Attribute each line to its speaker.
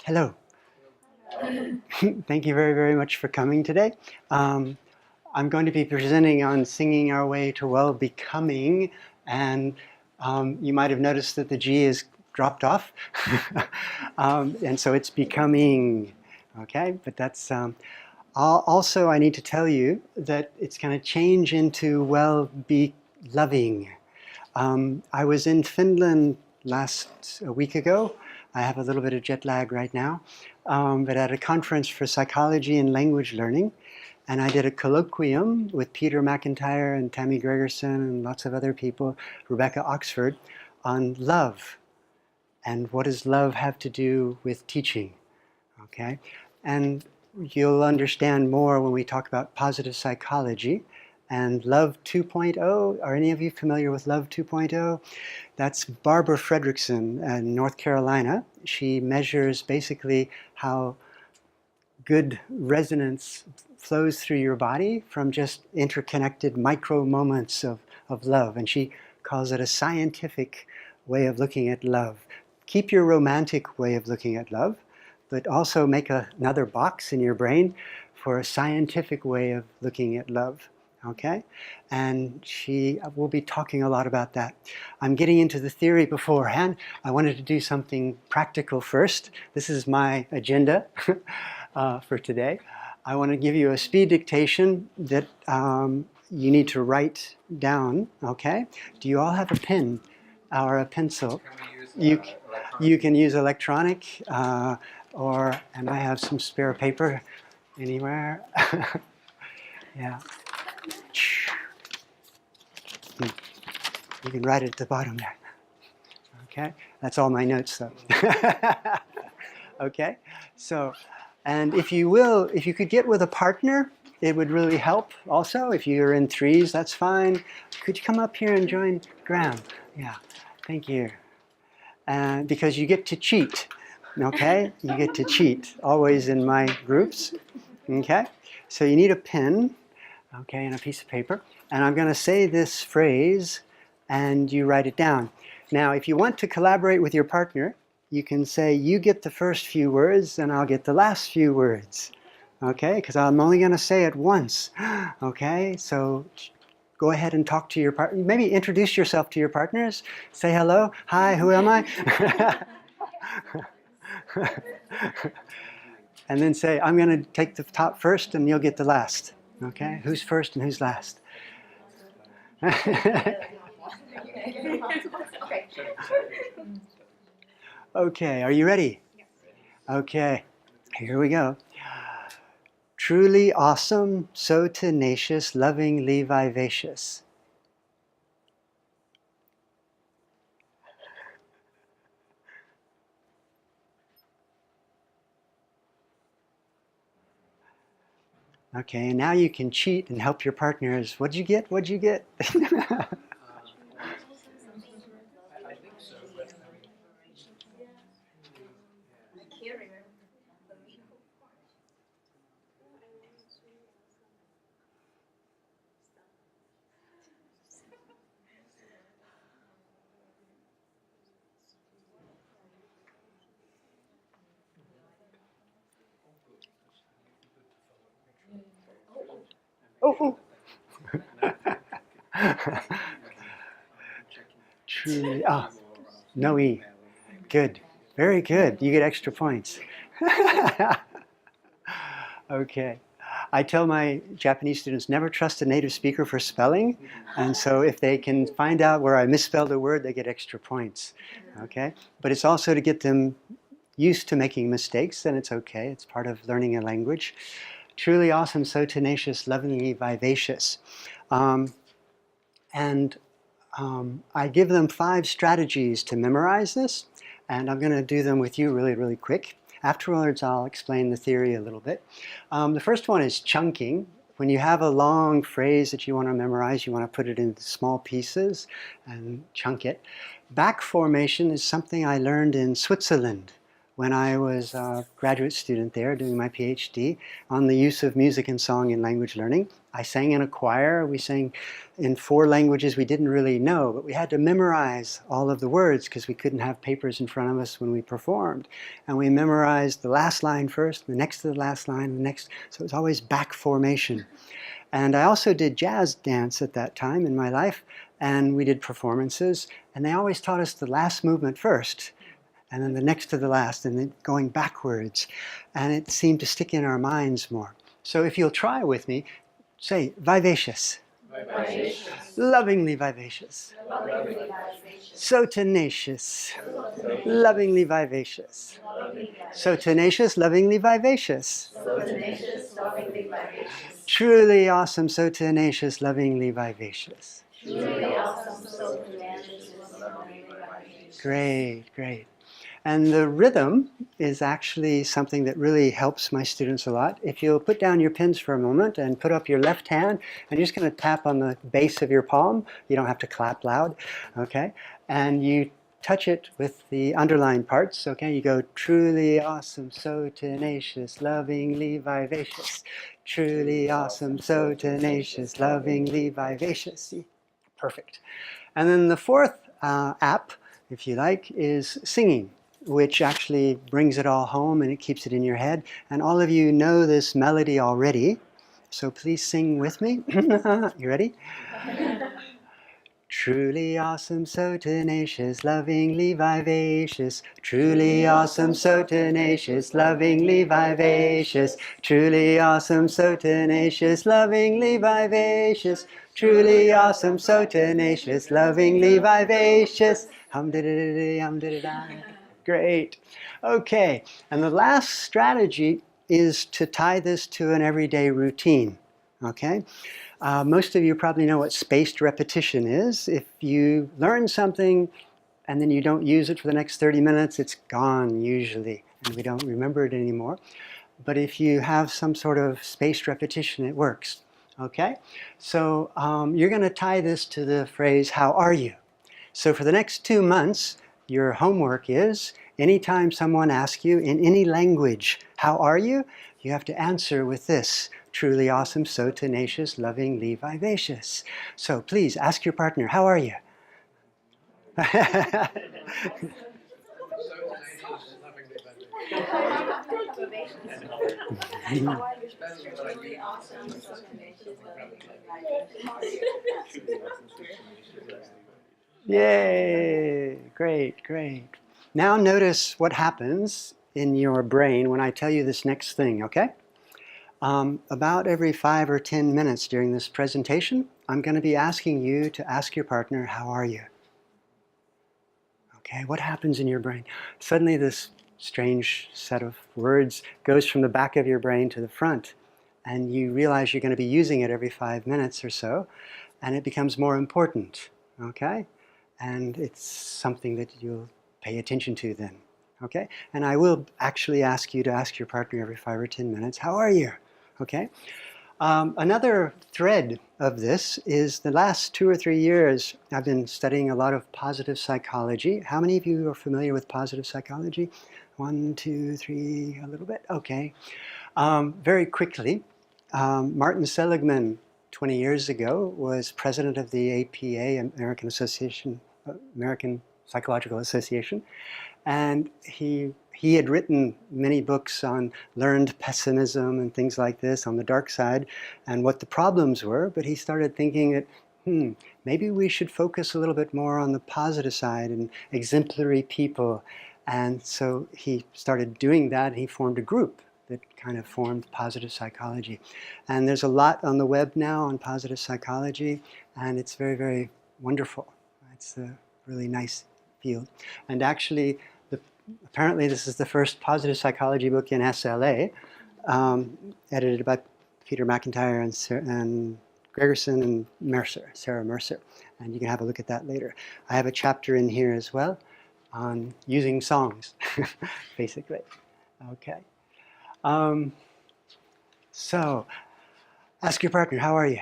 Speaker 1: Hello. Thank you very, very much for coming today. I'm going to be presenting on singing our way to well-becoming, and you might have noticed that the G is dropped off, and so it's becoming, okay? But that's, also I need to tell you that it's going to change into well-be-loving. I was in Finland a week ago. I have a little bit of jet lag right now, but at a conference for psychology and language learning. And I did a colloquium with Peter McIntyre and Tammy Gregerson and lots of other people, Rebecca Oxford, on love. And what does love have to do with teaching? Okay? And you'll understand more when we talk about positive psychology. And Love 2.0, are any of you familiar with Love 2.0? That's Barbara Frederickson in North Carolina. She measures basically how good resonance flows through your body from just interconnected micro moments of love. And she calls it a scientific way of looking at love. Keep your romantic way of looking at love, but also make another box in your brain for a scientific way of looking at love. Okay? And she will be talking a lot about that. I'm getting into the theory beforehand. I wanted to do something practical first. This is my agenda for today. I want to give you a speed dictation that you need to write down. Okay? Do you all have a pen or a pencil? You can use electronic, and I have some spare paper anywhere. Yeah. You can write it at the bottom there. Okay? That's all my notes, though. Okay? So, and if you could get with a partner, it would really help also. If you're in threes, that's fine. Could you come up here and join Graham? Yeah. Thank you. Because you get to cheat. Okay? You get to cheat, always in my groups. Okay? So you need a pen, okay, and a piece of paper. And I'm going to say this phrase, and you write it down. Now, if you want to collaborate with your partner, you can say, you get the first few words, and I'll get the last few words. Okay? Because I'm only going to say it once. Okay? So go ahead and talk to your partner. Maybe introduce yourself to your partners. Say hello. Hi, who am I? And then say, I'm going to take the top first, and you'll get the last. Okay? Who's first and who's last? Okay, are you ready? Okay, here we go. Truly awesome, so tenacious, lovingly vivacious. Okay, and now you can cheat and help your partners. What'd you get? What'd you get? Oh. Truly, no E. Good, very good. You get extra points. Okay. I tell my Japanese students, never trust a native speaker for spelling. And so if they can find out where I misspelled a word, they get extra points. Okay? But it's also to get them used to making mistakes, and it's okay. It's part of learning a language. Truly awesome, so tenacious, lovingly vivacious. I give them 5 strategies to memorize this, and I'm going to do them with you really, really quick. Afterwards, I'll explain the theory a little bit. The first one is chunking. When you have a long phrase that you want to memorize, you want to put it into small pieces and chunk it. Back formation is something I learned in Switzerland when I was a graduate student there doing my PhD on the use of music and song in language learning. I sang in a choir. We sang in 4 languages we didn't really know, but we had to memorize all of the words because we couldn't have papers in front of us when we performed. And we memorized the last line first, the next to the last line, the next. So it was always back formation. And I also did jazz dance at that time in my life, and we did performances, and they always taught us the last movement first, and then the next to the last, and then going backwards. And it seemed to stick in our minds more. So if you'll try with me, say vivacious. Vivacious. Lovingly vivacious. Lovingly vivacious. So tenacious. Lovingly vivacious. So tenacious, lovingly vivacious. So tenacious, lovingly vivacious. Truly awesome, so tenacious, lovingly vivacious. Truly awesome, so tenacious, lovingly vivacious. Great, great. And the rhythm is actually something that really helps my students a lot. If you'll put down your pens for a moment and put up your left hand, and you're just going to tap on the base of your palm. You don't have to clap loud, okay? And you touch it with the underlined parts, okay? You go, truly awesome, so tenacious, lovingly vivacious. Truly awesome, so tenacious, lovingly vivacious. See? Perfect. And then the fourth app, if you like, is singing, which actually brings it all home and it keeps it in your head. And all of you know this melody already, so please sing with me. You ready? Truly awesome, so tenacious, lovingly vivacious. Truly awesome, so tenacious, lovingly vivacious. Truly awesome, so tenacious, lovingly vivacious. Truly awesome, so tenacious, lovingly vivacious. Hum-da-da-da-da, hum-da-da-da. Great. Okay, and the last strategy is to tie this to an everyday routine. Okay? Most of you probably know what spaced repetition is. If you learn something and then you don't use it for the next 30 minutes, it's gone usually, and we don't remember it anymore. But if you have some sort of spaced repetition, it works. Okay? So you're going to tie this to the phrase, how are you? So for the next 2 months, your homework is, anytime someone asks you in any language, how are you? You have to answer with this, truly awesome, so tenacious, lovingly vivacious. So please ask your partner, how are you? Yay! Great, great. Now notice what happens in your brain when I tell you this next thing, okay? About every 5 or 10 minutes during this presentation, I'm going to be asking you to ask your partner, how are you? Okay, what happens in your brain? Suddenly this strange set of words goes from the back of your brain to the front, and you realize you're going to be using it every 5 minutes or so, and it becomes more important, okay? And it's something that you'll pay attention to then, okay? And I will actually ask you to ask your partner every 5 or 10 minutes, how are you? Okay? Another thread of this is the last 2 or 3 years I've been studying a lot of positive psychology. How many of you are familiar with positive psychology? 1, 2, 3, a little bit? Okay. Very quickly, Martin Seligman 20 years ago was president of the APA, American Psychological Association, and he had written many books on learned pessimism and things like this on the dark side and what the problems were, but he started thinking that maybe we should focus a little bit more on the positive side and exemplary people. And so he started doing that, and he formed a group that kind of formed positive psychology. And there's a lot on the web now on positive psychology, and it's very, very wonderful. It's a really nice field. And actually, apparently this is the first positive psychology book in SLA, edited by Peter McIntyre and Gregerson and Sarah Mercer. And you can have a look at that later. I have a chapter in here as well on using songs, basically. Okay. So, ask your partner, how are you?